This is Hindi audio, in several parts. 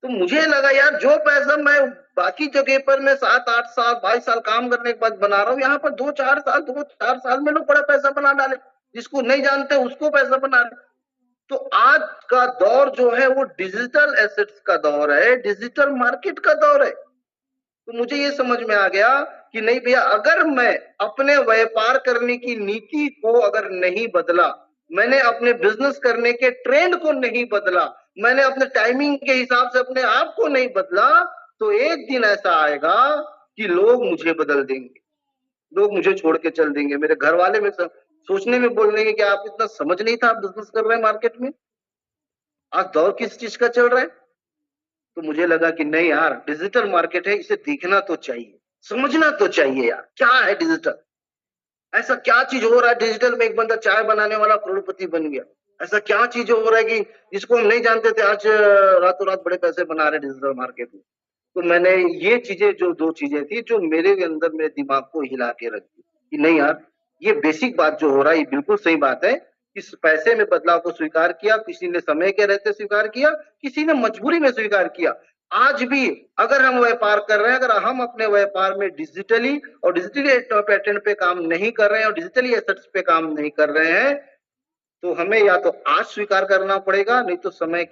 तो मुझे लगा यार जो पैसा मैं बाकी जगह पर मैं 7 8 साल 22 साल काम करने के बाद बना रहा हूँ, यहाँ पर 2 4 साल में लोग बड़ा पैसा बना डाले, जिसको नहीं जानते उसको पैसा बना रहे। तो आज का दौर जो है वो डिजिटल एसेट्स का दौर है, डिजिटल मार्केट का दौर है। तो मुझे ये समझ में आ गया कि नहीं भैया, अगर मैं अपने व्यापार करने की नीति को अगर नहीं बदला, मैंने अपने बिजनेस करने के ट्रेंड को नहीं बदला, मैंने अपने टाइमिंग के हिसाब से अपने आप को नहीं बदला, तो एक दिन ऐसा आएगा कि लोग मुझे बदल देंगे, लोग मुझे छोड़ के चल देंगे। मेरे घर वाले में सोचने में बोल देंगे कि आप इतना समझ नहीं था, आप बिजनेस कर रहे हैं मार्केट में, आज दौर किस चीज का चल रहा है। तो मुझे लगा कि नहीं यार, डिजिटल मार्केट है, इसे देखना तो चाहिए, समझना तो चाहिए यार, क्या है डिजिटल, ऐसा क्या चीज हो रहा है डिजिटल में। एक बंदा चाय बनाने वाला करोड़पति बन गया, ऐसा क्या चीज हो रहा है कि जिसको हम नहीं जानते थे, आज रातों रात बड़े पैसे बना रहे डिजिटल मार्केट में। तो मैंने ये चीजें, जो दो चीजें थी जो मेरे अंदर मेरे दिमाग को हिला के रख दी कि नहीं यार, ये बेसिक बात जो हो रहा है ये बिल्कुल सही बात है। इस पैसे में बदलाव को स्वीकार किया, किसी ने समय के रहते स्वीकार किया, किसी ने मजबूरी में स्वीकार किया। आज भी अगर हम व्यापार कर रहे हैं, अगर हम अपने व्यापार में डिजिटली और डिजिटली पैटर्न पे काम नहीं कर रहे हैं और डिजिटली एसेट्स पे काम नहीं कर रहे हैं, तो हमें या तो आज स्वीकार करना पड़ेगा, नहीं तो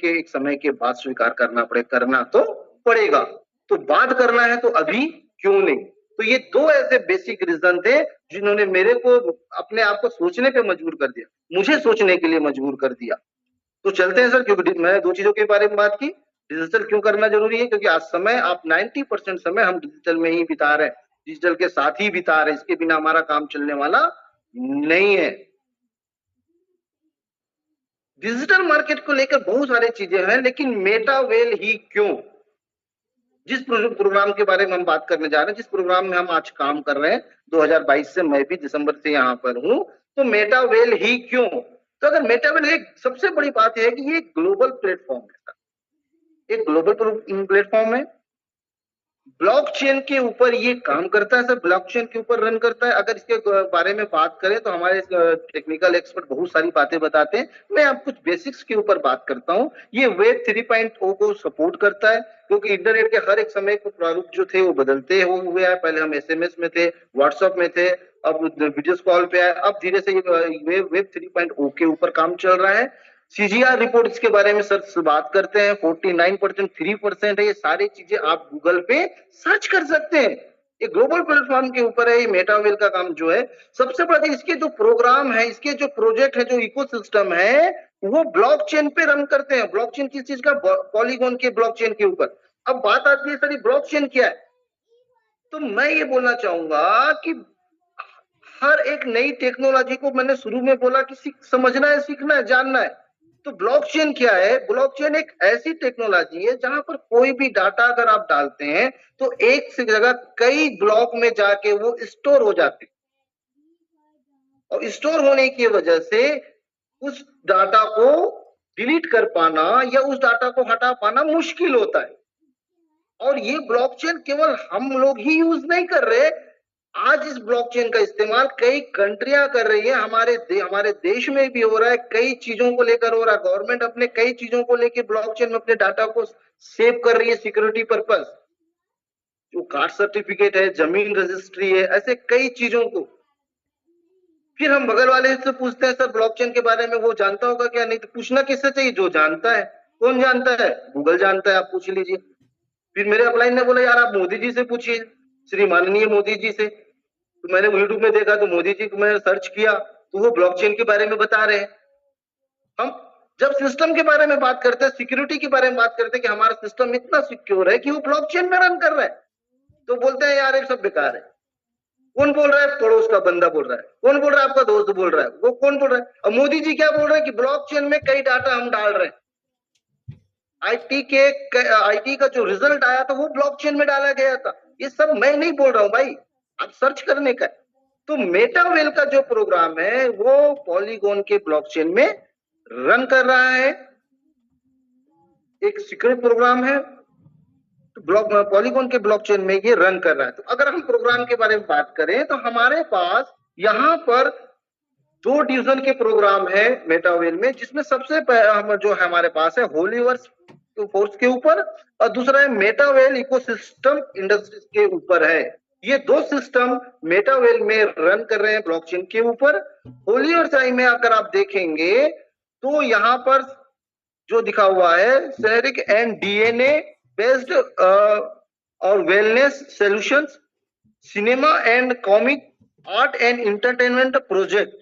एक समय के बाद स्वीकार करना पड़ेगा, करना तो पड़ेगा। तो बात करना है तो अभी क्यों नहीं। तो ये दो ऐसे बेसिक रीजन थे जिन्होंने मेरे को अपने आप को सोचने पे मजबूर कर दिया, मुझे सोचने के लिए मजबूर कर दिया। तो चलते हैं सर, क्योंकि मैं दो चीजों के बारे में बात की। डिजिटल क्यों करना जरूरी है, क्योंकि आज समय आप 90% समय हम डिजिटल में ही बिता रहे हैं, डिजिटल के साथ ही बिता रहे हैं, इसके बिना हमारा काम चलने वाला नहीं है। डिजिटल मार्केट को लेकर बहुत सारी चीजें हैं, लेकिन मेटावेल ही क्यों, जिस प्रोग्राम के बारे में हम बात करने जा रहे हैं, जिस प्रोग्राम में हम आज काम कर रहे हैं 2022 से, मैं भी दिसंबर से यहाँ पर हूं, तो मेटावेल ही क्यों। तो अगर मेटावेल, एक सबसे बड़ी बात यह है कि ये ग्लोबल प्लेटफॉर्म है, एक ग्लोबल प्लेटफॉर्म है, ब्लॉकचेन के ऊपर ये काम करता है सर, ब्लॉकचेन के ऊपर रन करता है। अगर इसके बारे में बात करें तो हमारे टेक्निकल एक्सपर्ट बहुत सारी बातें बताते हैं, मैं आप कुछ बेसिक्स के ऊपर बात करता हूं। ये वेब 3.0 को सपोर्ट करता है, क्योंकि इंटरनेट के हर एक समय के प्रारूप जो थे वो बदलते हुए आए। पहले हम एसएमएस में थे, व्हाट्सएप में थे, अब वीडियो कॉल पे आए, अब धीरे से वेब 3.0 के ऊपर काम चल रहा है। सीजीआर रिपोर्ट के बारे में सर बात करते हैं, 49% 3% है, ये सारी चीजें आप गूगल पे सर्च कर सकते हैं। ये ग्लोबल प्लेटफॉर्म के ऊपर है, ये मेटावेल का काम जो है। सबसे बड़ा इसके जो प्रोग्राम है, इसके जो प्रोजेक्ट है, जो इकोसिस्टम है, वो ब्लॉकचेन पे रन करते हैं। ब्लॉकचेन किस चीज का, पॉलीगॉन के ब्लॉकचेन के ऊपर। अब बात आती है सर ब्लॉकचेन क्या है, तो मैं ये बोलना चाहूंगा कि हर एक नई टेक्नोलॉजी को, मैंने शुरू में बोला कि समझना है, सीखना है, जानना है। तो ब्लॉकचेन क्या है, ब्लॉकचेन एक ऐसी टेक्नोलॉजी है जहां पर कोई भी डाटा अगर आप डालते हैं तो एक से जगह कई ब्लॉक में जाके वो स्टोर हो जाते हैं, और स्टोर होने की वजह से उस डाटा को डिलीट कर पाना या उस डाटा को हटा पाना मुश्किल होता है। और ये ब्लॉकचेन केवल हम लोग ही यूज नहीं कर रहे, आज इस ब्लॉकचेन का इस्तेमाल कई कंट्रियां कर रही है, हमारे देश में भी हो रहा है, कई चीजों को लेकर हो रहा है। गवर्नमेंट अपने कई चीजों को लेकर ब्लॉकचेन में अपने डाटा को सेव कर रही है, सिक्योरिटी पर्पस, जो कास्ट सर्टिफिकेट है, जमीन रजिस्ट्री है, ऐसे कई चीजों को। फिर हम बगल वाले से पूछते हैं सर ब्लॉकचेन के बारे में वो जानता होगा क्या, नहीं तो पूछना किससे चाहिए, जो जानता है। कौन जानता है, गूगल जानता है, आप पूछ लीजिए। फिर मेरे अपलाइन ने बोला यार आप मोदी जी से पूछिए, श्री माननीय मोदी जी से। तो मैंने यूट्यूब में देखा, तो मोदी जी को मैंने सर्च किया, तो वो ब्लॉकचेन के बारे में बता रहे हैं। हम जब सिस्टम के बारे में बात करते हैं, सिक्योरिटी के बारे में बात करते हैं कि हमारा सिस्टम इतना सिक्योर है कि वो ब्लॉकचेन में रन कर रहा है, तो बोलते हैं यार ये सब बेकार है। कौन बोल रहा है, पड़ोस का बंदा बोल रहा है। कौन बोल रहा है, आपका दोस्त बोल रहा है। वो कौन बोल रहा है, और मोदी जी क्या बोल रहे हैं कि ब्लॉकचेन में कई डाटा हम डाल रहे हैं। आईटी का जो रिजल्ट आया था वो ब्लॉकचेन में डाला गया था। ये सब मैं नहीं बोल रहा हूं भाई, आप सर्च करने का। तो मेटावेल का जो प्रोग्राम है वो पॉलीगॉन के ब्लॉकचेन में रन कर रहा है, एक सिक्योर प्रोग्राम है, तो पॉलीगॉन के ब्लॉकचेन में ये रन कर रहा है। तो अगर हम प्रोग्राम के बारे में बात करें तो हमारे पास यहां पर दो डिवीजन के प्रोग्राम है मेटावेल में, जिसमें सबसे जो हमारे पास है होलीवर्स फोर्स के ऊपर, और दूसरा है मेटावेल इकोसिस्टम इंडस्ट्रीज के ऊपर है। ये दो सिस्टम मेटावेल में रन कर रहे हैं ब्लॉकचेन के ऊपर। होली और साई में अगर आप देखेंगे तो यहाँ पर जो दिखा हुआ है सेरिक एंड डीएनए बेस्ड और wellness solutions, cinema and comic, art and entertainment project,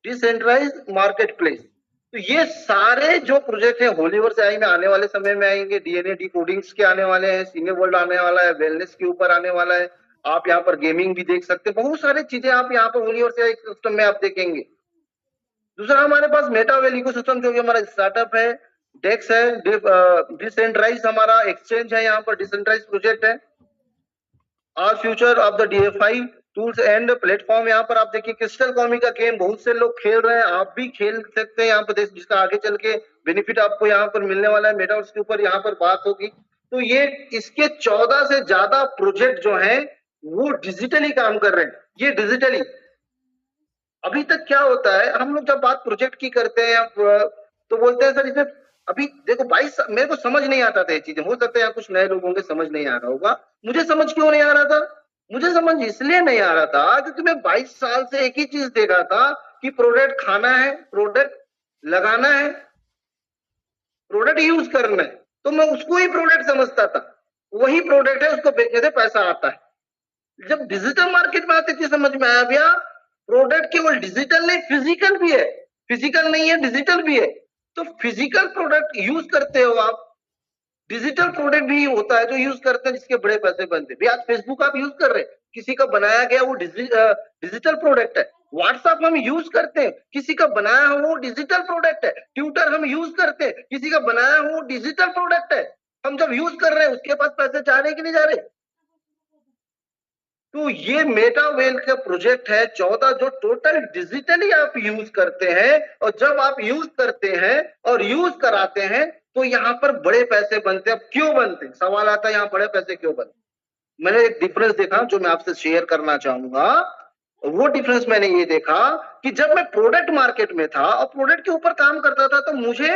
decentralised market place. तो ये सारे जो प्रोजेक्ट है होलीवर से आई में आने वाले समय में आएंगे, डीएनए डिकोडिंग्स के आने वाले हैं, सिने वर्ल्ड आने वाला है, वेलनेस के ऊपर आने वाला है, आप यहाँ पर गेमिंग भी देख सकते हैं, बहुत सारी चीजें आप यहाँ पर होलीवर से आई सिस्टम में आप देखेंगे। दूसरा हमारे पास मेटावेल इकोसिस्टम जो कि हमारा स्टार्टअप है, डेक्स है, डिसेंट्रलाइज हमारा एक्सचेंज है, यहाँ पर डिसेंट्रलाइज प्रोजेक्ट है, are future of the DeFi tools and platform. यहाँ पर आप देखिए क्रिस्टल कॉमी का गेम बहुत से लोग खेल रहे हैं, आप भी खेल सकते हैं यहाँ पर, जिसका आगे चल के बेनिफिट आपको यहाँ पर मिलने वाला है, मेटावर्स के ऊपर यहाँ पर बात होगी। तो ये इसके 14 से ज्यादा प्रोजेक्ट जो हैं वो डिजिटली काम कर रहे हैं, ये डिजिटली। अभी तक क्या होता है, हम लोग जब बात प्रोजेक्ट की करते हैं तो बोलते हैं सर इसमें अभी देखो 22 मेरे को समझ नहीं आता था ये चीजें, हो सकता है यहाँ कुछ नए लोगों के समझ नहीं आ रहा होगा। मुझे समझ क्यों नहीं आ रहा था? मुझे समझ इसलिए नहीं आ रहा था क्योंकि मैं 22 साल से एक ही चीज देखा था कि प्रोडक्ट खाना है, प्रोडक्ट लगाना है, प्रोडक्ट यूज करना है, तो मैं उसको ही प्रोडक्ट समझता था, वही प्रोडक्ट है, उसको बेचने से पैसा आता है। जब डिजिटल मार्केट में आते थे समझ में आया भैया प्रोडक्ट केवल डिजिटल नहीं फिजिकल भी है, फिजिकल नहीं है डिजिटल भी है। तो फिजिकल प्रोडक्ट यूज करते हो आप, डिजिटल प्रोडक्ट भी होता है जो यूज करते हैं जिसके बड़े पैसे बनते हैं। आज फेसबुक आप यूज कर रहे हैं, किसी का बनाया गया वो डिजिटल प्रोडक्ट है। व्हाट्सएप हम यूज करते हैं, किसी का बनाया हुआ वो डिजिटल प्रोडक्ट है। ट्विटर हम यूज करते हैं, किसी का बनाया हुआ वो डिजिटल प्रोडक्ट है। हम जब यूज कर रहे हैं उसके पास पैसे जा रहे कि नहीं जा रहे? तो ये मेटावेल का प्रोजेक्ट है 14 जो टोटल डिजिटली आप यूज करते हैं, और जब आप यूज करते हैं और यूज कराते हैं तो यहाँ पर बड़े पैसे बनते हैं। अब क्यों बनते हैं, सवाल आता है यहाँ बड़े पैसे क्यों बनते? मैंने एक डिफरेंस देखा जो मैं आपसे शेयर करना चाहूंगा। वो डिफरेंस मैंने ये देखा कि जब मैं प्रोडक्ट मार्केट में था और प्रोडक्ट के ऊपर काम करता था तो मुझे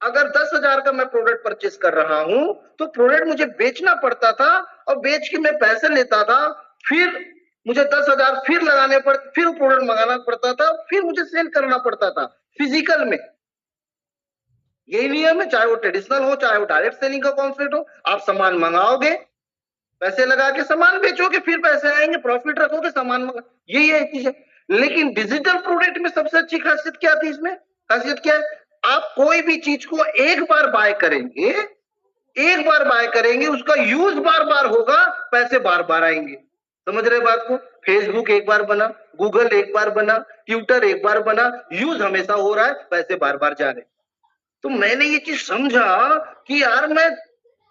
अगर 10,000 का मैं प्रोडक्ट परचेस कर रहा हूं तो प्रोडक्ट मुझे बेचना पड़ता था, और बेच के मैं पैसे लेता था, फिर मुझे 10,000 फिर लगाने पड़, फिर प्रोडक्ट मंगाना पड़ता था, फिर मुझे सेल करना पड़ता था फिजिकल में। यही नियम है, चाहे वो ट्रेडिशनल हो चाहे वो डायरेक्ट सेलिंग का कॉन्सेप्ट हो। आप सामान मंगाओगे, पैसे लगा के सामान बेचोगे, फिर पैसे आएंगे, प्रॉफिट रखोगे, सामान मंगा, यही है चीज है। लेकिन डिजिटल प्रोडक्ट में सबसे अच्छी खासियत क्या थी, इसमें खासियत क्या है, आप कोई भी चीज को एक बार बाय करेंगे, एक बार बाय करेंगे, उसका यूज बार बार होगा, पैसे बार बार आएंगे। समझ रहे बात को? फेसबुक एक बार बना, गूगल एक बार बना, ट्विटर एक बार बना, यूज हमेशा हो रहा है, पैसे बार बार जा रहे। तो मैंने ये चीज समझा कि यार मैं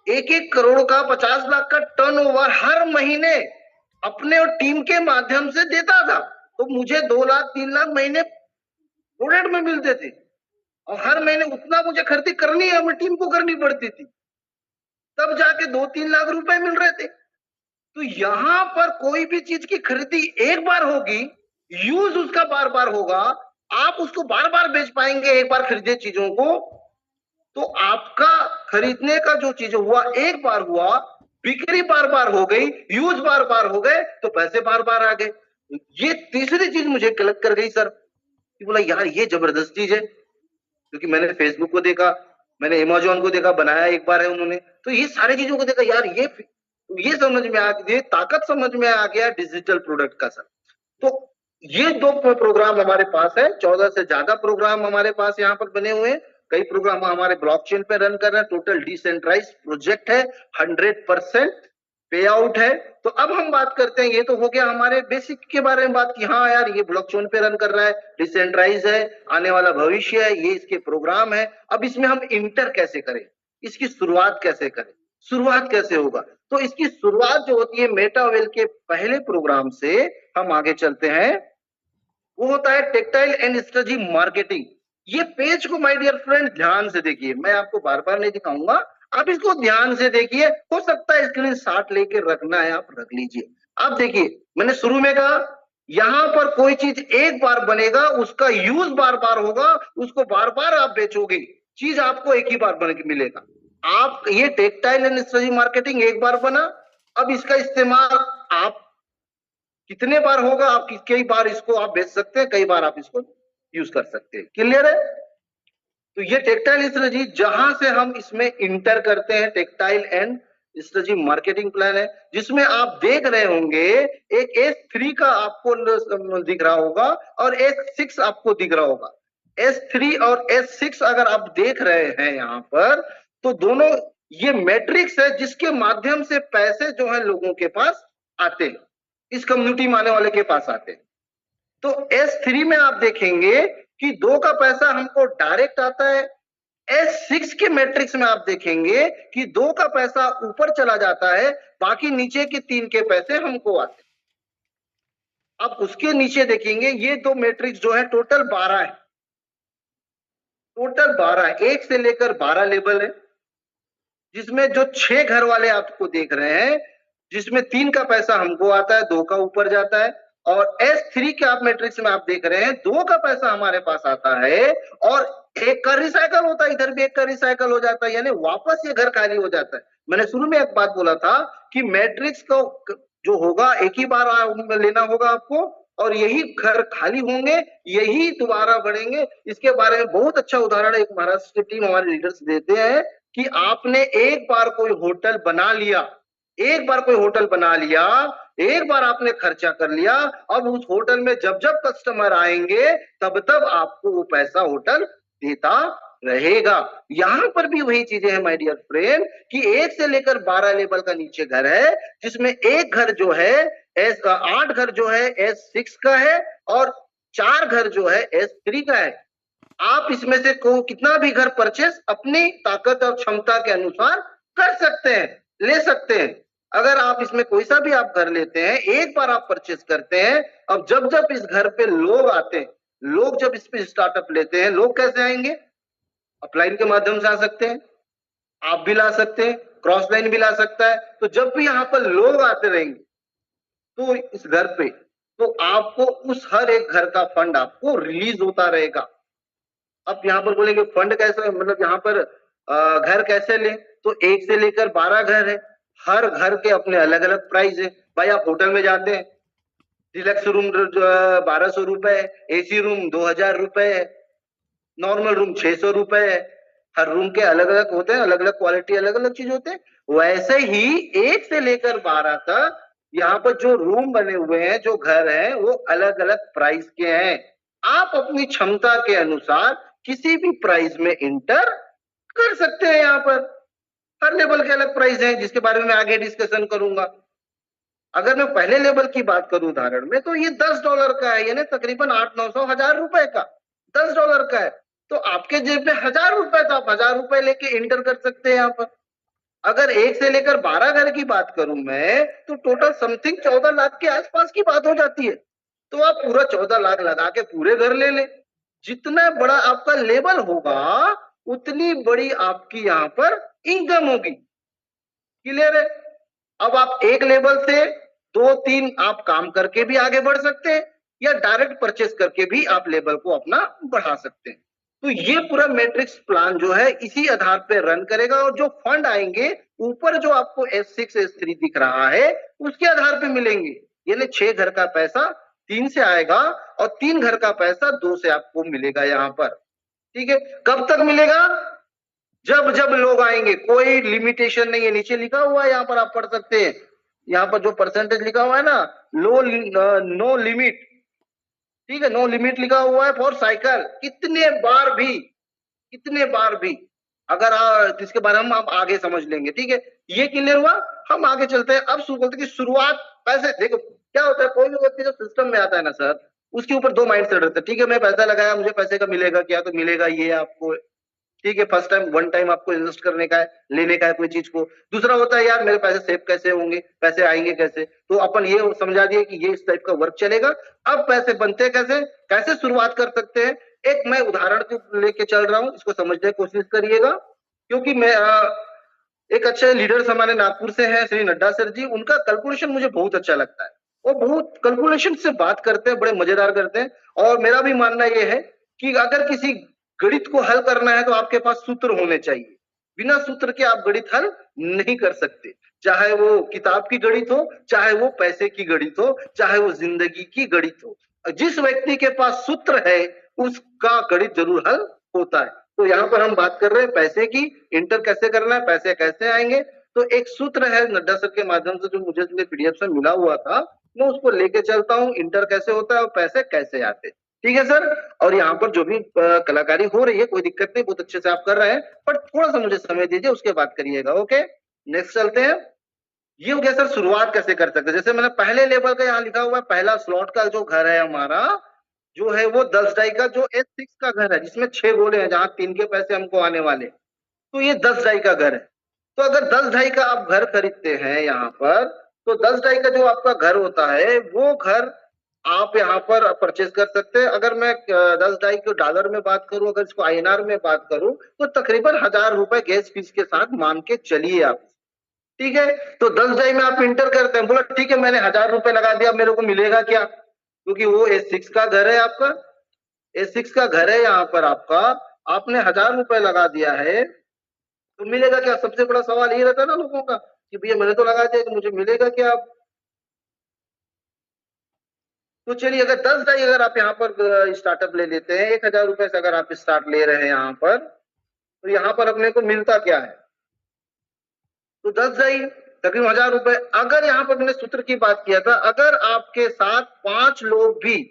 1-1 करोड़ का 50 लाख का टर्नओवर हर महीने अपने और टीम के माध्यम से देता था, तो मुझे 2 लाख 3 लाख महीने प्रोडक्ट में मिलते थे, और हर महीने उतना मुझे खरीदी करनी है, अपनी टीम को करनी पड़ती थी, तब जाके 2-3 लाख रुपए मिल रहे थे। तो यहां पर कोई भी चीज की खरीदी एक बार होगी, यूज उसका बार बार होगा, आप उसको बार बार बेच पाएंगे एक बार खरीदे चीजों को, तो आपका खरीदने का जो चीज हुआ एक बार हुआ, बिक्री बार बार हो गई, यूज बार बार हो गए, तो पैसे बार बार आ गए। ये तीसरी चीज मुझे क्लिक कर गई सर, कि बोला यार ये जबरदस्त चीज है, क्योंकि मैंने फेसबुक को देखा, मैंने अमेजोन को देखा, बनाया एक बार है उन्होंने, तो ये सारी चीजों को देखा, यार ये समझ में आ गया, ताकत समझ में आ गया डिजिटल प्रोडक्ट का सर। तो ये 2 प्रोग्राम हमारे पास है, 14 से ज्यादा प्रोग्राम हमारे पास यहाँ पर बने हुए हैं। कई प्रोग्राम हमारे ब्लॉकचेन पे रन कर रहे हैं, टोटल डिसेंट्रलाइज प्रोजेक्ट है, 100% पे आउट है। तो अब हम बात करते हैं, ये तो हो गया हमारे बेसिक के बारे में बात, कि हाँ यार ये ब्लॉकचेन पे रन कर रहा है, डिसेंट्रलाइज है, आने वाला भविष्य है, ये इसके प्रोग्राम है। अब इसमें हम इंटर कैसे करें, इसकी शुरुआत कैसे करें, शुरुआत कैसे होगा? तो इसकी शुरुआत जो होती है मेटावेल के पहले प्रोग्राम से हम आगे चलते हैं, वो होता है टेक्टाइल एंड स्ट्रेटजी मार्केटिंग। ये पेज को माय डियर फ्रेंड ध्यान से देखिए, मैं आपको बार बार नहीं दिखाऊंगा, आप इसको ध्यान से देखिए, हो सकता है स्क्रीन शॉट लेके रखना है आप रख लीजिए। आप देखिए मैंने शुरू में कहा यहां पर कोई चीज एक बार बनेगा, उसका यूज बार बार होगा, उसको बार बार आप बेचोगे, चीज आपको एक ही बार बन के मिलेगा। आप ये टेक्सटाइल एंड स्ट्रेटजी मार्केटिंग एक बार बना, अब इसका इस्तेमाल आप कितने बार होगा, आप कई बार इसको आप बेच सकते हैं, कई बार आप इसको यूज कर सकते हैं। क्लियर है? तो ये टेक्सटाइल स्ट्रेटजी जहां से हम इसमें इंटर करते हैं, textile and strategy marketing plan है, जिसमें आप देख रहे होंगे एक S3 का आपको दिख रहा होगा और S6 आपको दिख रहा होगा। S3 और S6 अगर आप देख रहे हैं यहां पर, तो दोनों ये मैट्रिक्स है जिसके माध्यम से पैसे जो है लोगों के पास आते हैं, इस कम्युनिटी में आने वाले के पास आते हैं। तो S3 में आप देखेंगे कि 2 का पैसा हमको डायरेक्ट आता है। S6 के मैट्रिक्स में आप देखेंगे कि 2 का पैसा ऊपर चला जाता है, बाकी नीचे के 3 के पैसे हमको आते हैं। अब उसके नीचे देखेंगे ये 2 मैट्रिक्स जो है टोटल 12 है, टोटल 12 है, 1 से लेकर 12 लेवल है, जिसमें जो 6 घर वाले आपको देख रहे हैं, जिसमें 3 का पैसा हमको आता है, 2 का ऊपर जाता है। और S3 के आप मैट्रिक्स में आप देख रहे हैं 2 का पैसा हमारे पास आता है और 1 का रिसाइकल होता है, इधर भी 1 का रिसाइकल हो जाता है, यानी वापस ये घर खाली हो जाता है। मैंने शुरू में एक बात बोला था कि मैट्रिक्स को जो होगा एक ही बार लेना होगा आपको, और यही घर खाली होंगे, यही दोबारा बढ़ेंगे। इसके बारे में बहुत अच्छा उदाहरण एक महाराष्ट्र की टीम हमारे लीडर्स देते हैं कि आपने एक बार कोई होटल बना लिया, एक बार कोई होटल बना लिया, एक बार आपने खर्चा कर लिया, अब उस होटल में जब जब कस्टमर आएंगे तब तब आपको वो पैसा होटल देता रहेगा। यहां पर भी वही चीजें हैं माय डियर फ्रेंड कि 1 से लेकर 12 लेवल का नीचे घर है, जिसमें एक घर जो है 8 घर जो है S6 का है और 4 घर जो है S3 का है। आप इसमें से कितना भी घर परचेस अपनी ताकत और क्षमता के अनुसार कर सकते हैं, ले सकते हैं। अगर आप इसमें कोई सा भी आप घर लेते हैं, एक बार आप परचेस करते हैं, अब जब जब इस घर पे लोग आते हैं, लोग जब इस पे स्टार्टअप लेते हैं, लोग कैसे आएंगे? अपलाइन के माध्यम से आ सकते हैं, आप भी ला सकते हैं, क्रॉस लाइन भी ला सकता है। तो जब भी यहाँ पर लोग आते रहेंगे तो इस घर पे, तो आपको उस हर एक घर का फंड आपको रिलीज होता रहेगा। अब यहाँ पर बोलेंगे फंड कैसे, मतलब यहाँ पर घर कैसे ले, तो 1 से लेकर 12 घर है, हर घर के अपने अलग अलग प्राइस है। भाई आप होटल में जाते हैं, डिलक्स रूम जो है 1200 रुपए है, AC रूम 2000 रुपए है, नॉर्मल रूम 600 रुपए है। हर रूम के अलग अलग होते हैं, अलग अलग क्वालिटी, अलग अलग चीज होते हैं। वैसे ही 1 से लेकर 12 तक यहाँ पर जो रूम बने हुए हैं, जो घर हैं, वो अलग अलग प्राइस के हैं। आप अपनी क्षमता के अनुसार किसी भी प्राइस में इंटर कर सकते हैं। यहाँ पर हर लेवल के अलग प्राइस हैं, जिसके बारे में मैं आगे डिस्कशन करूंगा। अगर मैं पहले लेवल की बात करूं उदाहरण में, तो ये $10 का है, यानी तकरीबन 800-900 हजार रुपए का $10 का है। तो आपके जेब में 1000 रुपए, तो आप 1000 रुपए लेके इंटर कर सकते हैं यहाँ पर। अगर 1 से लेकर 12 घर की बात करूं मैं, तो टोटल समथिंग 14 लाख के आसपास की बात हो जाती है। तो आप पूरा 14 लाख लगा के पूरे घर ले लें। जितना बड़ा आपका लेवल होगा, उतनी बड़ी आपकी यहाँ पर इनकम होगी। क्लियर है? अब आप एक लेवल से 2-3 आप काम करके भी आगे बढ़ सकते हैं, या डायरेक्ट परचेस करके भी आप लेवल को अपना बढ़ा सकते हैं। तो ये पूरा मैट्रिक्स प्लान जो है इसी आधार पे रन करेगा, और जो फंड आएंगे ऊपर जो आपको S6 S3 दिख रहा है उसके आधार पे मिलेंगे। यानी 6 घर का पैसा 3 से आएगा और 3 घर का पैसा 2 से आपको मिलेगा यहाँ पर। ठीक है? कब तक मिलेगा? जब जब लोग आएंगे, कोई लिमिटेशन नहीं है। नीचे लिखा हुआ है, यहाँ पर आप पढ़ सकते हैं, यहाँ पर जो परसेंटेज लिखा हुआ है ना, नो लिमिट। ठीक है, नो लिमिट लिखा हुआ है फॉर साइकिल। कितने बार भी, कितने बार भी, अगर इसके बारे में हम आगे समझ लेंगे। ठीक है, ये क्लियर हुआ। हम आगे चलते हैं। अब शुरू करते हैं कि शुरुआत पैसे। देखो क्या होता है, कोई भी व्यक्ति जब सिस्टम में आता है ना सर, उसके ऊपर 2 माइंड सेट रहते हैं। ठीक है, मैं पैसा लगाया, मुझे पैसे का मिलेगा क्या? तो मिलेगा ये आपको। ठीक है, फर्स्ट टाइम, वन टाइम आपको इन्वेस्ट करने का है, लेने का है कोई चीज को। दूसरा होता है यार मेरे पैसे सेव कैसे होंगे, पैसे आएंगे कैसे? तो अपन ये समझा दिए कि ये इस टाइप का वर्क चलेगा। अब पैसे बनते कैसे, कैसे शुरुआत कर सकते हैं, एक मैं उदाहरण लेके चल रहा हूं, इसको समझने की कोशिश करिएगा। क्योंकि मैं एक अच्छे लीडर्स हमारे नागपुर से हैं, श्री नड्डा सर जी, उनका कैलकुलेशन मुझे बहुत अच्छा लगता है। वो बहुत कैलकुलेशन से बात करते हैं, बड़े मजेदार करते हैं। और मेरा भी मानना यह है कि अगर किसी गणित को हल करना है तो आपके पास सूत्र होने चाहिए। बिना सूत्र के आप गणित हल नहीं कर सकते, चाहे वो किताब की गणित हो, चाहे वो पैसे की गणित हो, चाहे वो जिंदगी की गणित हो। जिस व्यक्ति के पास सूत्र है उसका गणित जरूर हल होता है। तो यहाँ पर हम बात कर रहे हैं पैसे की, इंटर कैसे करना है, पैसे कैसे आएंगे। तो एक सूत्र है नड्डा सर के माध्यम से जो मुझे पीडीएफ से मिला हुआ था, मैं उसको लेके चलता हूँ, इंटर कैसे होता है और पैसे कैसे आते हैं। ठीक है सर। और यहाँ पर जो भी कलाकारी हो रही है कोई दिक्कत नहीं, बहुत अच्छे से आप कर रहे हैं, पर थोड़ा सा मुझे समय दीजिए, उसके बाद करिएगा। ओके, नेक्स्ट चलते हैं। ये हो गया सर शुरुआत कैसे कर सकते हैं। जैसे मैंने पहले लेवल का यहाँ लिखा हुआ है, पहला स्लॉट का जो घर है हमारा, जो है वो 10 डाई का जो S6 का घर है, जिसमें 6 गोले हैं, जहां 3 के पैसे हमको आने वाले, तो ये 10 डाई का घर है। तो अगर 10 डाई का आप घर खरीदते हैं यहाँ पर, तो 10 डाई का जो आपका घर होता है वो घर आप यहाँ पर परचेज कर सकते हैं। अगर मैं 10 डाई को डॉलर में बात करूं, अगर इसको INR में बात करूं, तो तकरीबन 1000 रुपए गैस फीस के साथ मान के चलिए आप। ठीक है, तो 10 डाई में आप इंटर करते हैं, बोला ठीक है मैंने 1000 रुपए लगा दिया, मेरे को मिलेगा क्या, क्योंकि वो S6 का घर है आपका, S6 का घर है यहाँ पर आपका, आपने 1000 रुपए लगा दिया है, तो मिलेगा क्या। सबसे बड़ा सवाल ये रहता है ना लोगों का कि भैया मैंने तो लगा दिया कि मुझे मिलेगा क्या। तो चलिए, अगर 10 डाई अगर आप यहाँ पर स्टार्टअप ले लेते हैं, 1000 रुपए से अगर आप स्टार्ट ले रहे हैं यहाँ पर, तो यहाँ पर अपने को मिलता क्या है, तो 10 डाई तकरीबन 1000 रुपए। अगर यहाँ पर मैंने सूत्र की बात किया था, अगर आपके साथ 5 लोग भी,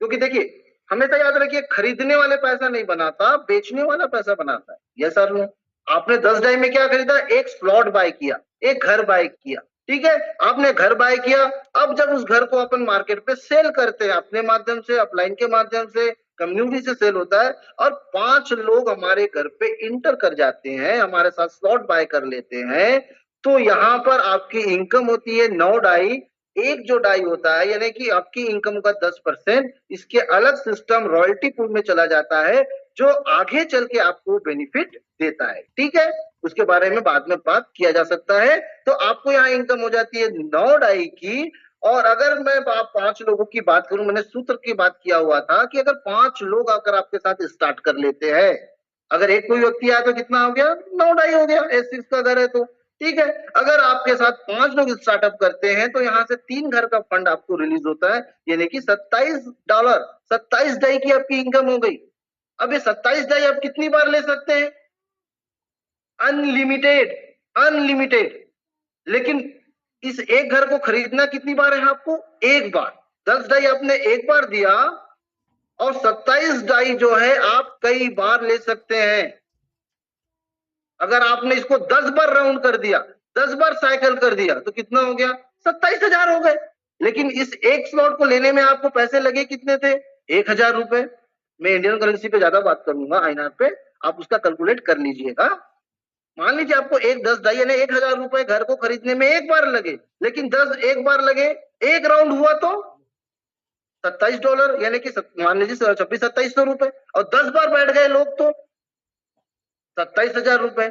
क्योंकि देखिए हमेशा याद रखिए खरीदने वाले पैसा नहीं बनाता, बेचने वाला पैसा बनाता है। Yes sir no. आपने 10 डाई में क्या खरीदा, एक स्लॉट बाय किया, एक घर बाय किया। ठीक है, आपने घर बाय किया, अब जब उस घर को अपन मार्केट पे सेल करते हैं, अपने माध्यम से, अपलाइन के माध्यम से, कम्युनिटी से सेल होता है, और 5 लोग हमारे घर पे इंटर कर जाते हैं, हमारे साथ स्लॉट बाय कर लेते हैं, तो यहाँ पर आपकी इनकम होती है 9 डाई। एक जो डाई होता है यानी कि आपकी इनकम का 10%, इसके अलग सिस्टम रॉयल्टी पूल में चला जाता है, जो आगे चल के आपको बेनिफिट देता है। ठीक है, उसके बारे में बाद में बात किया जा सकता है। तो आपको यहाँ इनकम हो जाती है 9 डाई की। और अगर मैं आप 5 लोगों की बात करूं, मैंने सूत्र की बात किया हुआ था कि अगर 5 लोग आकर आपके साथ स्टार्ट कर लेते हैं, अगर एक कोई व्यक्ति आया तो कितना हो गया, 9 डाई हो गया, S6 का घर है तो। ठीक है, अगर आपके साथ 5 लोग स्टार्टअप करते हैं, तो यहाँ से 3 घर का फंड आपको रिलीज होता है, यानी कि $27, 27 डाई की आपकी इनकम हो गई। अब ये 27 डाई आप कितनी बार ले सकते हैं, अनलिमिटेड, अनलिमिटेड। लेकिन इस एक घर को खरीदना कितनी बार है आपको, एक बार। 10 डाई आपने एक बार दिया, और 27 डाई जो है आप कई बार ले सकते हैं। अगर आपने इसको 10 बार राउंड कर दिया, 10 बार साइकिल कर दिया, तो कितना हो गया, 27,000 हो गए। लेकिन इस एक स्लॉट को लेने में आपको पैसे लगे कितने थे, 1000 रुपए। मैं इंडियन करेंसी पे ज्यादा बात करूंगा, INR पे आप उसका कैलकुलेट कर लीजिएगा। मान लीजिए आपको 10 डाई यानी 1000 रुपए घर को खरीदने में एक बार लगे, लेकिन 10 एक बार लगे, एक राउंड हुआ तो $27, यानी कि मान लीजिए 2600-2700 रुपए, और 10 बार बैठ गए लोग तो 27,000 रुपए।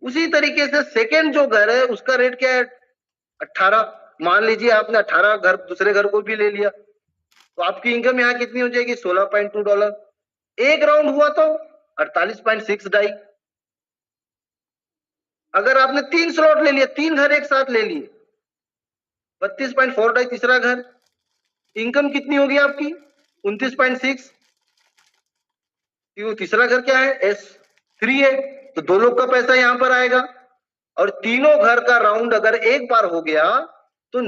उसी तरीके से सेकेंड जो घर है उसका रेट क्या है, 18। मान लीजिए आपने 18 घर दूसरे घर को भी ले लिया, तो आपकी इनकम यहाँ कितनी हो जाएगी, $16.2। एक राउंड हुआ तो 48.6 डाई। अगर आपने 3 स्लॉट ले लिया, 3 घर एक साथ ले लिए, 32.4 डाई तीसरा घर, इनकम कितनी होगी आपकी, 29.6। तीसरा घर क्या है, S3 है, तो 2 लोग का पैसा यहां पर आएगा। और तीनों घर का राउंड अगर एक बार हो गया तो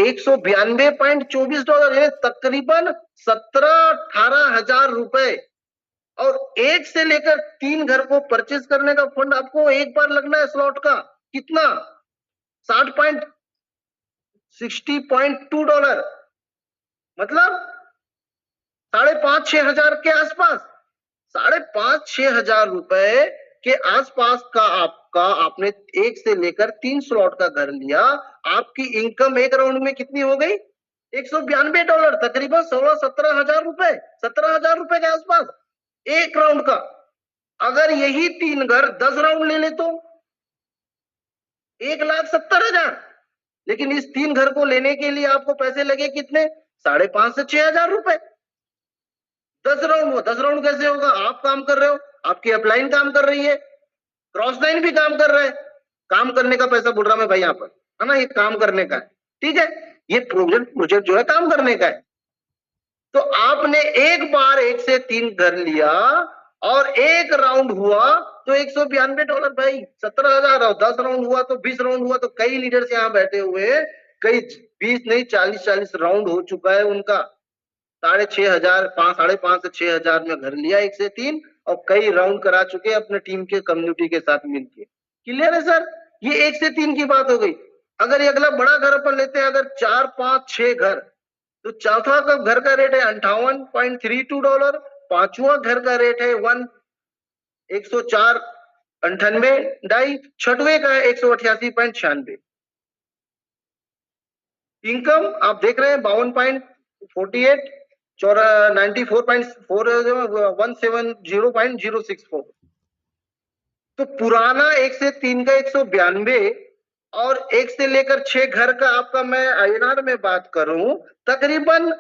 $192.24, यानी तकरीबन 17-18 हजार रुपए। और 1 से लेकर 3 घर को परचेज करने का फंड आपको एक बार लगना है स्लॉट का, कितना, $60.2, मतलब 5,500-6 हजार के आसपास, 5,500-6 हजार रुपए के आसपास का आपका, आपने 1 से लेकर 3 स्लॉट का घर लिया, आपकी इनकम एक राउंड में कितनी हो गई, $192, तकरीबन 16-17 हजार रुपए, 17 हजार रुपए के आसपास एक राउंड का। अगर यही 3 घर 10 राउंड ले ले तो 1,70,000। लेकिन इस 3 घर को लेने के लिए आपको पैसे लगे कितने, 5,500 से 6 हजार रुपए। 10 राउंड हुआ, 10 राउंड कैसे होगा? आप काम कर रहे हो, आपकी अपलाइन काम कर रही है, क्रॉस लाइन भी काम कर रहा है, काम करने का पैसा बोल रहा मैं भाई यहाँ पर, है ना, ये काम करने का है, ठीक है, ये प्रोजेक्ट जो है काम करने का है। तो आपने एक बार 1 से 3 घर लिया और एक राउंड हुआ तो $192 भाई, 17,000, और 10 राउंड हुआ तो 20 राउंड हुआ तो कई लीडर्स यहाँ बैठे हुए हैं, कई 20 नहीं 40 राउंड हो चुका है उनका, 6,500 5,500 से 6,000 में घर लिया 1 से 3, और कई राउंड करा चुके अपने टीम के कम्युनिटी के साथ मिलकर। क्लियर है सर? ये 1 से 3 की बात हो गई। अगर ये अगला बड़ा घर अपन लेते हैं, अगर 4 5 6 घर, तो चौथा का घर का रेट है $58.32, पांचवा घर का रेट है 104.98, छठवें का है 188.96। इनकम आप देख रहे हैं 52.48, 170.064। तो पुराना 1 से 3 का 192, और 1 से लेकर 6 घर का आपका मैं INR में बात करूं, तकरीबन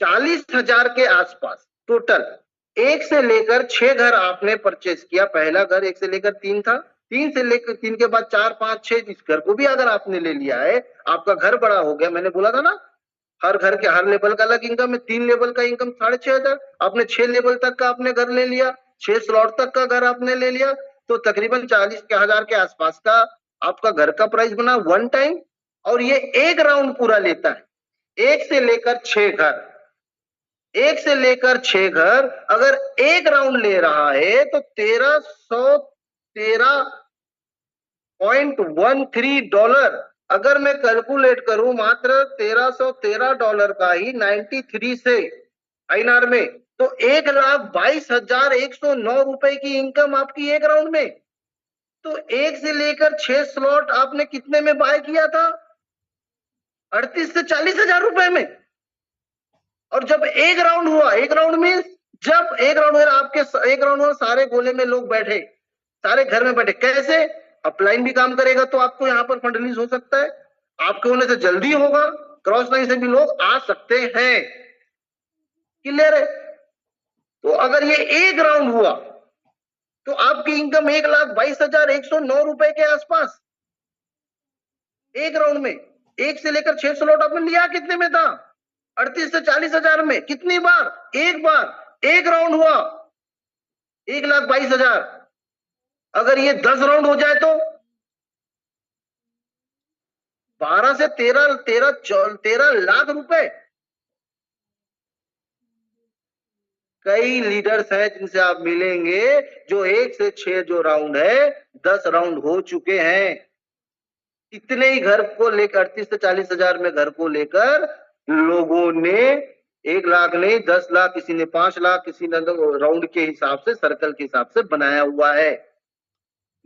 40,000 के आसपास टोटल। 1 से लेकर 6 घर आपने परचेज किया, पहला घर 1 से लेकर 3 था, 3 से लेकर 3 के बाद 4 5 6, इस घर को भी अगर आपने ले लिया है, आपका घर बड़ा हो गया। मैंने बोला था ना, हर घर के हर लेवल का अलग इनकम है, 3 लेवल का इनकम 6,500, आपने 6 लेवल तक का आपने घर ले लिया, 6 स्लॉट तक का घर आपने ले लिया, तो तकरीबन 40,000 के आसपास का आपका घर का प्राइस बना वन टाइम। और ये एक राउंड पूरा लेता है, 1 से लेकर 6 घर, 1 से लेकर 6 घर अगर एक राउंड ले रहा है तो $1,313.13। अगर मैं कैलकुलेट करूं मात्र $1,313 का ही 93 से INR में, तो 1,22,109 की इनकम आपकी एक राउंड में। तो 1 से लेकर 6 स्लॉट आपने कितने में बाय किया था? 38 से 40,000 रुपए में। और जब एक राउंड हुआ, एक राउंड में जब एक राउंड हुआ आपके, एक राउंड हुआ सारे गोले में लोग बैठे, सारे घर में बैठे, कैसे? अपलाइन भी काम करेगा तो आपको यहाँ पर फंड रिलीज हो सकता है, आपके होने से जल्दी होगा, क्रॉस लाइन से भी लोग आ सकते हैं। क्लियर है? तो अगर ये एक राउंड हुआ तो आपकी इनकम 1,22,109 के आसपास एक राउंड में। 1 से लेकर 6 स्लॉट आपने लिया कितने में था? 38 से 40,000 में। कितनी बार? एक बार। एक राउंड हुआ 1,22,000। अगर ये 10 राउंड हो जाए तो 12 से 13 लाख रुपए। कई लीडर्स हैं जिनसे आप मिलेंगे जो 1 से 6 जो राउंड है 10 राउंड हो चुके हैं। इतने ही घर को लेकर 38 से 40,000 में घर को लेकर लोगों ने 1 लाख नहीं 10 लाख, किसी ने 5 लाख, किसी ने राउंड के हिसाब से, सर्कल के हिसाब से बनाया हुआ है।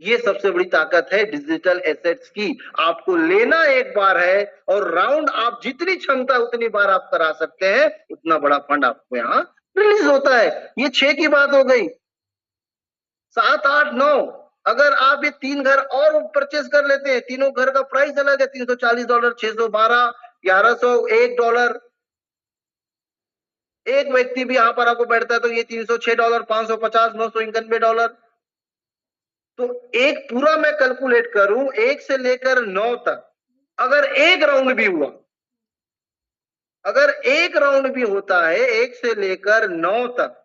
ये सबसे बड़ी ताकत है डिजिटल एसेट्स की। आपको लेना एक बार है और राउंड आप जितनी क्षमता उतनी बार आप करा सकते हैं, उतना बड़ा फंड आपको यहाँ रिलीज होता है। ये 6 की बात हो गई। 7 8 9, अगर आप ये 3 घर और परचेज कर लेते हैं, तीनों घर का प्राइस अलग है, $340, $612, $1,101। एक व्यक्ति भी यहां पर आपको बैठता है तो ये $306, $550, $991। तो एक पूरा मैं कैलकुलेट करूं 1 से लेकर 9 तक, अगर एक राउंड भी हुआ, अगर एक राउंड भी होता है 1 से लेकर 9 तक,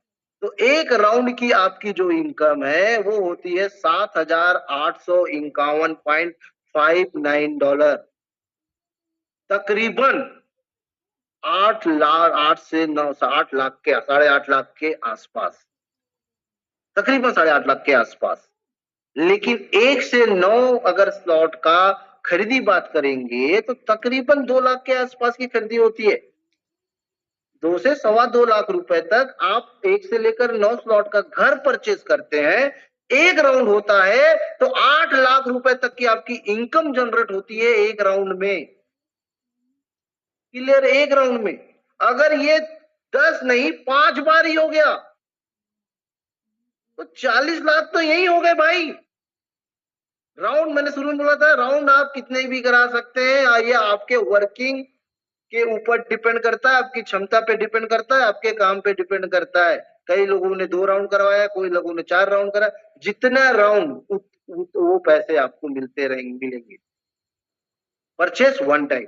तो एक राउंड की आपकी जो इनकम है वो होती है $7,851.59, तकरीबन 8 लाख, 8 से 9, 8 लाख के, 8.5 लाख के आसपास, तकरीबन 8.5 लाख के आसपास। लेकिन 1 से 9 अगर स्लॉट का खरीदी बात करेंगे तो तकरीबन 2 लाख के आसपास की खरीदी होती है। 2 से 2.25 लाख रुपए तक आप 1 से लेकर 9 स्लॉट का घर परचेज करते हैं, एक राउंड होता है तो 8 लाख रुपए तक की आपकी इनकम जनरेट होती है एक राउंड में। क्लियर? एक राउंड में। अगर ये 10 नहीं 5 बार ही हो गया तो 40 लाख तो यही हो गए भाई। राउंड मैंने शुरू में बोला था, राउंड आप कितने भी करा सकते हैं, ये आपके वर्किंग के ऊपर डिपेंड करता है, आपकी क्षमता पे डिपेंड करता है, आपके काम पे डिपेंड करता है। कई लोगों ने 2 राउंड करवाया, कोई लोगों ने 4 राउंड करा। जितना राउंड वो पैसे आपको मिलते रहेंगे, मिलेंगे। Purchase one time.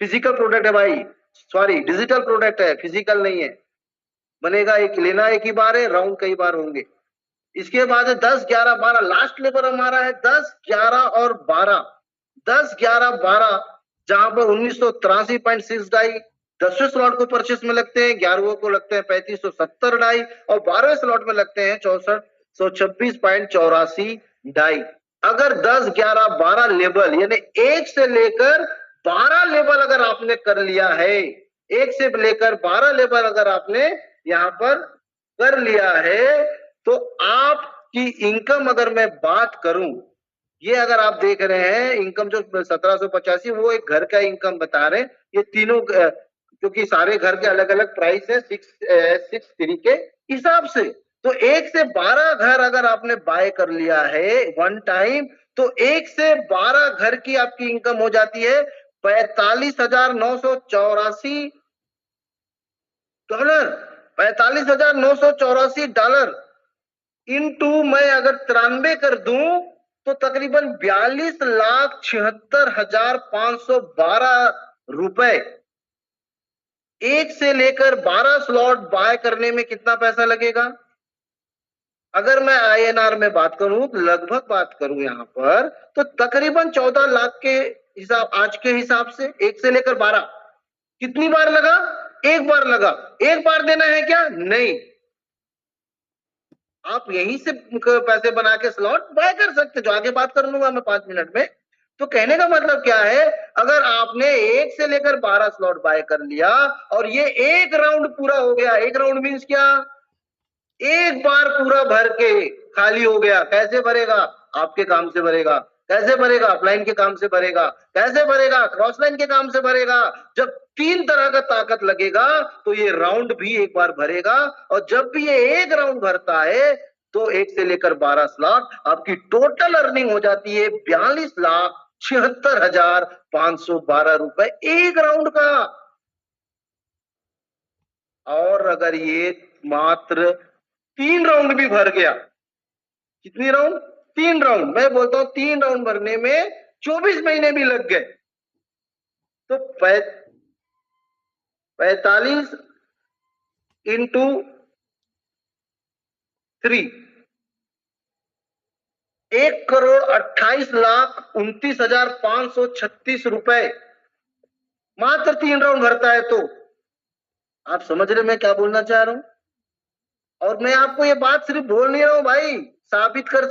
Physical product है भाई, सॉरी डिजिटल प्रोडक्ट है, फिजिकल नहीं है। बनेगा एक, लेना एक ही बार है, राउंड कई बार होंगे। इसके बाद 10, 11, 12 लास्ट लेवल हमारा है 10, 11 और 12। 10, 11, 12 जहां पर 1983.6 डाई 10वें स्लॉट को परचेस में लगते हैं, 11वें को लगते हैं 3570 डाई और 12वें स्लॉट में लगते हैं 6426.84 डाई। अगर 10, 11, 12 लेवल यानी 1 से लेकर 12 लेवल अगर आपने कर लिया है, 1 से लेकर 12 लेवल अगर आपने यहां पर कर लिया है, तो आपकी इनकम अगर मैं बात करूं, ये अगर आप देख रहे हैं इनकम जो 1785, वो एक घर का इनकम बता रहे हैं। ये तीनों क्योंकि सारे घर के अलग अलग प्राइस है 6 के हिसाब से। तो 1 से 12 घर अगर आपने बाय कर लिया है वन टाइम, तो 1 से 12 घर की आपकी इनकम हो जाती है $45,984। 45,984 डॉलर इनटू मैं अगर 93 कर दूं तो तकरीबन 42,76,512 रुपए। 1 से लेकर 12 स्लॉट बाय करने में कितना पैसा लगेगा? अगर मैं INR में बात करूं, लगभग बात करूं यहां पर, तो तकरीबन 14 लाख के हिसाब, आज के हिसाब से 1 से लेकर 12 कितनी बार लगा? एक बार लगा। एक बार देना है क्या? नहीं, आप यहीं से पैसे बना के स्लॉट बाय कर सकते, जो आगे बात कर लूंगा मैं 5 मिनट में। तो कहने का मतलब क्या है, अगर आपने 1 से लेकर 12 स्लॉट बाय कर लिया और ये एक राउंड पूरा हो गया, एक राउंड मींस क्या? एक बार पूरा भर के खाली हो गया। कैसे भरेगा? आपके काम से भरेगा। कैसे भरेगा? अपलाइन के काम से भरेगा। कैसे भरेगा? क्रॉस लाइन के काम से भरेगा। जब 3 तरह का ताकत लगेगा तो ये राउंड भी एक बार भरेगा, और जब भी ये एक राउंड भरता है तो 1 से लेकर 12 स्लॉट आपकी टोटल अर्निंग हो जाती है 42,76,512 रुपए एक राउंड का। और अगर ये मात्र 3 राउंड भी भर गया, कितनी राउंड? 3 राउंड। मैं बोलता हूं 3 राउंड भरने में 24 महीने भी लग गए, तो 45 इंटू 3 1,28,29,536 रुपए मात्र 3 राउंड भरता है। तो आप समझ रहे मैं क्या बोलना चाह रहा हूं? और मैं आपको ये बात सिर्फ बोल नहीं रहा हूं भाई, साबित कर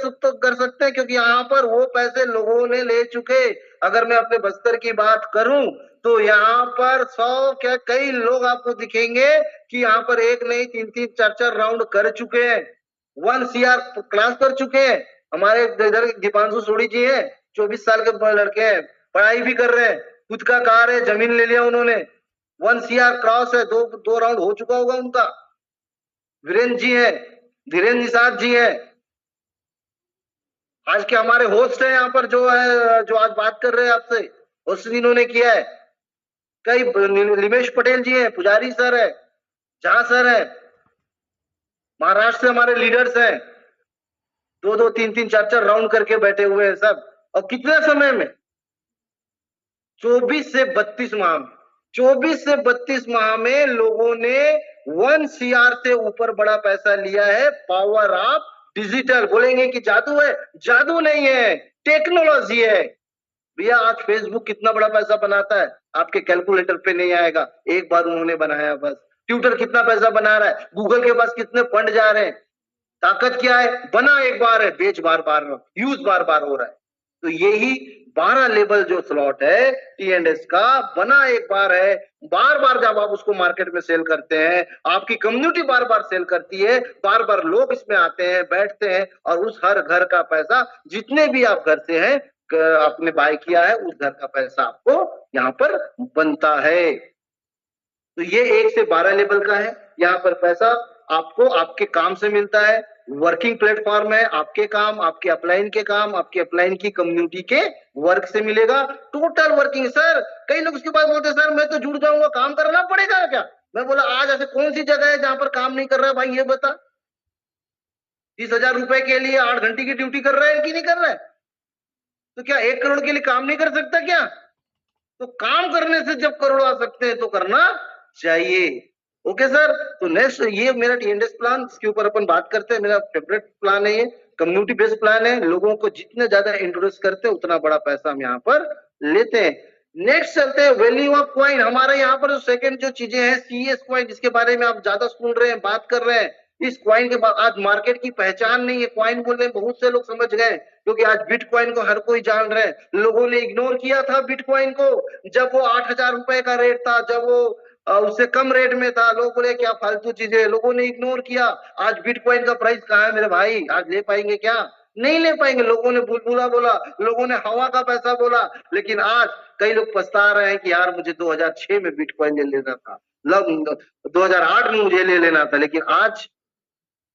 सकते हैं, क्योंकि यहाँ पर वो पैसे लोगों ने ले चुके। अगर मैं अपने बस्तर की बात करूं तो यहाँ पर 100 क्या कई लोग आपको दिखेंगे कि यहाँ पर एक नहीं 3-3, 4-4 राउंड कर चुके हैं, 1 CR क्लास कर चुके हैं। हमारे इधर दीपांशु सोढ़ी जी हैं, 24 साल के लड़के हैं, पढ़ाई भी कर रहे हैं, खुद का कार है, जमीन ले लिया उन्होंने, 1 CR क्रॉस है, दो राउंड हो चुका होगा उनका। वीरेंद्र जी है, धीरेन्द्र निषाद जी है, आज के हमारे होस्ट है यहाँ पर, जो है जो आज बात कर रहे हैं आपसे, होस्ट इन्होंने किया है। कई निमेश पटेल जी हैं, पुजारी सर है, झा सर है, महाराष्ट्र से हमारे लीडर्स हैं, 2-2, 3-3, 4-4 राउंड करके बैठे हुए हैं सब। और कितने समय में? 24 से 32 माह में। 24 से 32 माह में लोगों ने 1 CR से ऊपर बड़ा पैसा लिया है। Power of digital. बोलेंगे कि जादू है, जादू नहीं है, टेक्नोलॉजी है भैया। आज फेसबुक कितना बड़ा पैसा बनाता है आपके कैलकुलेटर पे नहीं आएगा, एक बार उन्होंने बनाया बस। ट्विटर कितना पैसा बना रहा है, गूगल के पास कितने फंड जा रहे हैं। ताकत क्या है? बना एक बार है, बेच बार बार, यूज बार बार हो रहा है। तो यही 12 लेवल जो स्लॉट है T&S का, बना एक बार है, बार बार जब आप उसको मार्केट में सेल करते हैं, आपकी कम्युनिटी बार बार सेल करती है, बार बार लोग इसमें आते हैं, बैठते हैं, और उस हर घर का पैसा, जितने भी आप घर से हैं आपने बाय किया है, उस घर का पैसा आपको यहाँ पर बनता है। तो ये 1 से 12 लेवल का है। यहाँ पर पैसा आपको आपके काम से मिलता है। वर्किंग प्लेटफॉर्म है, आपके काम, आपके अपलाइन के काम, आपके अपलाइन की कम्युनिटी के वर्क से मिलेगा। Total working sir. कई लोग उसके बाद बोलते हैं सर मैं तो जुड़ जाऊंगा, काम करना पड़ेगा क्या? मैं बोला आज ऐसे कौन सी जगह है जहां पर काम नहीं कर रहा है भाई, ये बता। 30,000 रुपए के लिए 8 घंटे की ड्यूटी कर रहा है कि नहीं कर रहा है? तो क्या 1 करोड़ के लिए काम नहीं कर सकता क्या? तो काम करने से जब करोड़ आ सकते हैं तो करना चाहिए। Okay sir. तो नेक्स्ट ये मेरा टीएनडीएस प्लान, इसके ऊपर अपन बात करते हैं। मेरा फेवरेट प्लान है ये, कम्युनिटी बेस्ड प्लान है। लोगों को जितने ज्यादा इंट्रोड्यूस करते हैं उतना बड़ा पैसा हम यहाँ पर लेते हैं। नेक्स्ट चलते हैं वैल्यू ऑफ कॉइन। हमारे यहाँ पर जो सेकंड जो चीजें हैं सीएस कॉइन, जिसके बारे में आप ज्यादा सुन रहे हैं, बात कर रहे हैं। इस कॉइन के बाद आज मार्केट की पहचान नहीं है। कॉइन बोलने बहुत से लोग समझ गए, क्योंकि आज बिटकॉइन को हर कोई जान रहे हैं। लोगों ने इग्नोर किया था बिटकॉइन को जब वो 8,000 रुपए का रेट था, जब वो उससे कम रेट में था। लोग बोले क्या फालतू चीजें, लोगों ने इग्नोर किया। आज बिटकॉइन का प्राइस कहाँ है मेरे भाई? आज ले पाएंगे क्या? नहीं ले पाएंगे। लोगों ने बुलबुला बोला, लोगों ने हवा का पैसा बोला, लेकिन आज कई लोग पछता रहे हैं कि यार मुझे 2006 में बिटकॉइन ले लेना था, 2008 में मुझे ले लेना था। लेकिन आज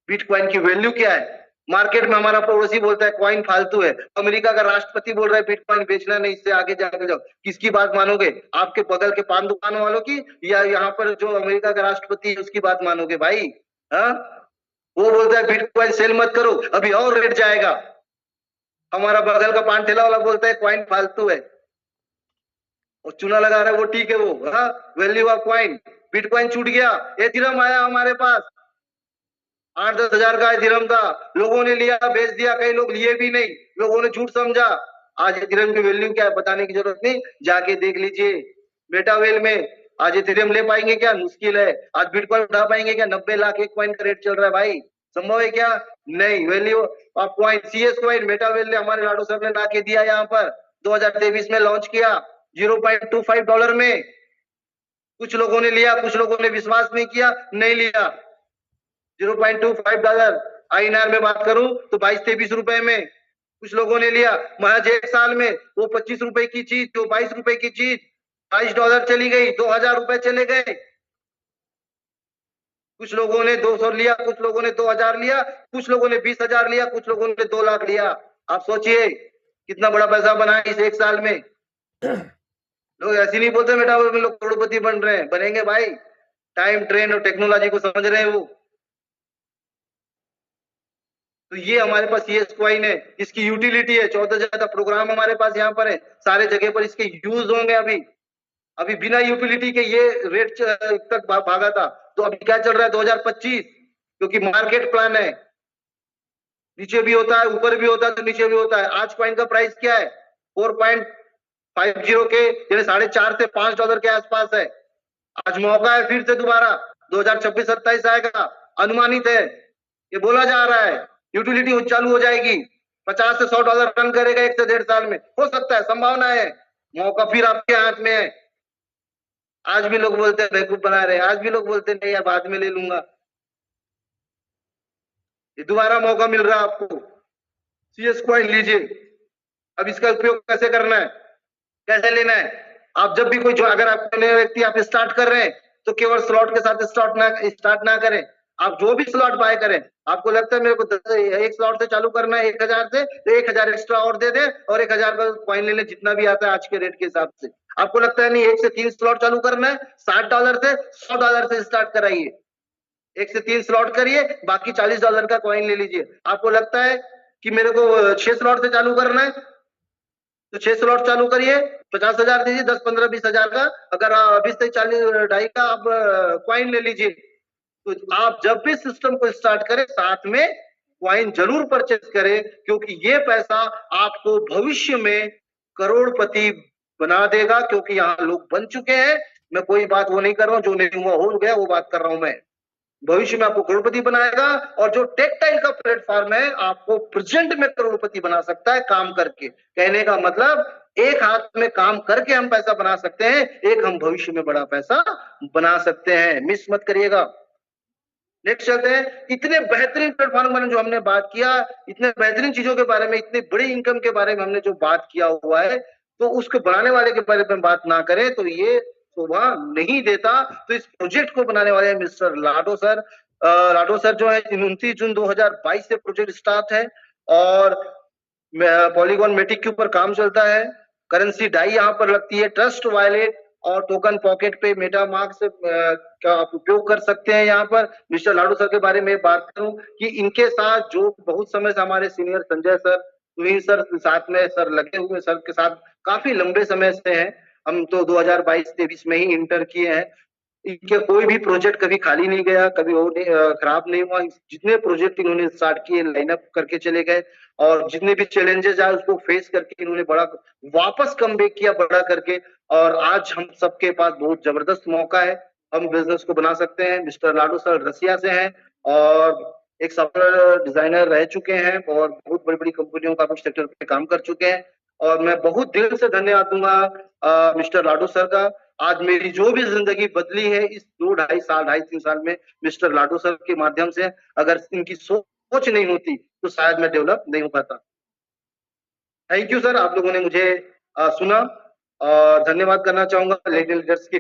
बिटकॉइन की वैल्यू क्या है? मार्केट में हमारा पड़ोसी बोलता है कॉइन फालतू है। अमेरिका का राष्ट्रपति बोल रहा है बिटकॉइन बेचना नहीं, इससे आगे जाके जाओ। किसकी बात मानोगे? आपके बगल के पान दुकानों वालों की, या यहाँ पर जो अमेरिका का राष्ट्रपति है उसकी बात मानोगे भाई? हाँ, वो बोलता है बिटकॉइन सेल मत करो, अभी और रेट जाएगा। हमारा बगल का पान ठेला वाला बोलता है कॉइन फालतू है और चूना लगा रहा है वो, ठीक है वो। हाँ, वैल्यू ऑफ कॉइन, बिटकॉइन छूट गया। एथेरियम आया हमारे पास, 8-10 हजार का इथेरियम था, लोगों ने लिया, बेच दिया। कई लोग लिए भी नहीं, लोगों ने झूठ समझा। आज इथेरियम की वैल्यू क्या है बताने की जरूरत नहीं, जाके देख लीजिए। मेटावेल में आज इथेरियम ले पाएंगे क्या? मुश्किल है। आज बिटकॉइन उठा पाएंगे क्या? 90 लाख एक कॉइन का रेट चल रहा है भाई, संभव है क्या? नहीं। Value of coin, CS coin, मेटावेल ने हमारे लाडो सर ने ला के दिया यहाँ पर, 2023 में लॉन्च किया $0.25 में। कुछ लोगों ने लिया, कुछ लोगों ने विश्वास नहीं किया, नहीं लिया। $0.25 आईएनआर में बात करूं तो 22-23 रुपए में कुछ लोगों ने लिया। महज 1 साल में वो 25 रुपए की चीज, जो 22 रुपए की चीज $22 चली गई, 2,000 रुपए चले गए। कुछ लोगों ने 200 लिया, कुछ लोगों ने 2,000 लिया, कुछ लोगों ने 20,000 लिया, कुछ लोगों ने 2 लाख लिया। आप सोचिए कितना बड़ा पैसा बना इस 1 साल में। लोग ऐसे नहीं बोलते बेटा लोग करोड़पति बन रहे हैं, बनेंगे भाई। टाइम, ट्रेंड और टेक्नोलॉजी को समझ रहे हैं वो। तो ये हमारे पास सीएस कॉइन है, इसकी यूटिलिटी है। 14 ज्यादा प्रोग्राम हमारे पास यहाँ पर है, सारे जगह पर इसके यूज होंगे। अभी बिना यूटिलिटी के ये रेट तक भागा था। तो अभी क्या चल रहा है 2025, क्योंकि मार्केट प्लान है, नीचे भी होता है ऊपर भी होता है, तो नीचे भी होता है। आज कॉइन का प्राइस क्या है? 4.50 के, यानी $4.5 से $5 के आसपास है। आज मौका है फिर से दोबारा 2026-27 आएगा, अनुमानित है, ये बोला जा रहा है। यूटिलिटी चालू हो जाएगी, $50 से $100 रन करेगा 1 से 1.5 साल में, हो सकता है, संभावना है। मौका फिर आपके हाथ में है। आज भी लोग बोलते हैं बेवकूफ बना रहे हैं, आज भी लोग बोलते हैं नहीं यार बाद में ले लूंगा। ये दोबारा मौका मिल रहा है आपको, सीएस कॉइन लीजिए। अब इसका उपयोग कैसे करना है, कैसे लेना है? आप जब भी कोई, जो अगर आप नए व्यक्ति आप स्टार्ट कर रहे हैं तो केवल स्लॉट के साथ स्टार्ट ना करें। आप जो भी स्लॉट बाय करें, आपको लगता है मेरे को 1 स्लॉट से चालू करना है 1,000 से, तो 1,000 एक्स्ट्रा और दे दें और 1,000 का कॉइन ले लें, जितना भी आता है आज के रेट के हिसाब से। आपको लगता है नहीं 1 से 3 स्लॉट चालू करना है, $60 से $100 से स्टार्ट कराइए। 1 से 3 स्लॉट करिए, बाकी $40 का कॉइन ले लीजिए। आपको लगता है कि मेरे को 6 स्लॉट से चालू करना है, तो 6 स्लॉट चालू करिए, 50,000 दीजिए, 10, 15, 20,000 का। अगर 20 से 40 ढाई का आप कॉइन ले लीजिए। तो आप जब भी सिस्टम को स्टार्ट करें साथ में कॉइन जरूर परचेस करें, क्योंकि ये पैसा आपको भविष्य में करोड़पति बना देगा। क्योंकि यहाँ लोग बन चुके हैं, मैं कोई बात वो नहीं कर रहा हूँ, जो नहीं हुआ हो गया वो बात कर रहा हूं मैं। भविष्य में आपको करोड़पति बनाएगा, और जो टेक्टाइल का प्लेटफॉर्म है आपको प्रेजेंट में करोड़पति बना सकता है काम करके। कहने का मतलब एक हाथ में काम करके हम पैसा बना सकते हैं, एक हम भविष्य में बड़ा पैसा बना सकते हैं, मिस मत करिएगा। नेक्स्ट चलते हैं। इतने बेहतरीन प्लेटफॉर्म जो हमने बात किया, इतने बेहतरीन चीजों के बारे में, इतनी बड़ी इनकम के बारे में हमने जो बात किया हुआ है, तो उसको बनाने वाले के बारे में बात ना करें तो ये शोभा नहीं देता। तो इस प्रोजेक्ट को बनाने वाले मिस्टर लाडो सर, लाडो सर जो है 29 जून 2022 से प्रोजेक्ट स्टार्ट है और पॉलीगॉन मेटिक के ऊपर काम चलता है। करेंसी डाई यहाँ पर लगती है। ट्रस्ट वॉलेट और टोकन पॉकेट पे मेटामार्क से का आप उपयोग कर सकते हैं। यहाँ पर मिस्टर लाडू सर के बारे में बात करूं कि इनके साथ जो बहुत समय से हमारे senior Sanjay sir, Sunil sir साथ में सर लगे हुए, सर के साथ काफी लंबे समय से हैं। हम तो 2022-23 में ही इंटर किए हैं। इनके कोई भी प्रोजेक्ट कभी खाली नहीं गया, कभी वो खराब नहीं हुआ। जितने प्रोजेक्ट इन्होंने स्टार्ट किए लाइनअप करके चले गए और जितने भी चैलेंजेस आए उसको फेस करके इन्होंने बड़ा वापस कमबैक किया बड़ा करके। और आज हम सबके पास बहुत जबरदस्त मौका है, हम बिजनेस को बना सकते हैं। मिस्टर लाडू सर रसिया से हैं और एक सॉफ्टवेयर डिजाइनर रह चुके हैं और बहुत बड़ी बड़ी कंपनियों का सेक्टर पे काम कर चुके हैं। और मैं बहुत दिल से धन्यवाद दूंगा मिस्टर लाडू सर का। आज मेरी जो भी जिंदगी बदली है इस 2 ढाई साल 2.5-3 साल में मिस्टर लाडो सर के माध्यम से, अगर इनकी सोच नहीं होती तो शायद मैं डेवलप नहीं हो पाता। थैंक यू सर, आप लोगों ने मुझे सुना और धन्यवाद करना चाहूंगा लेडी लीडर्स की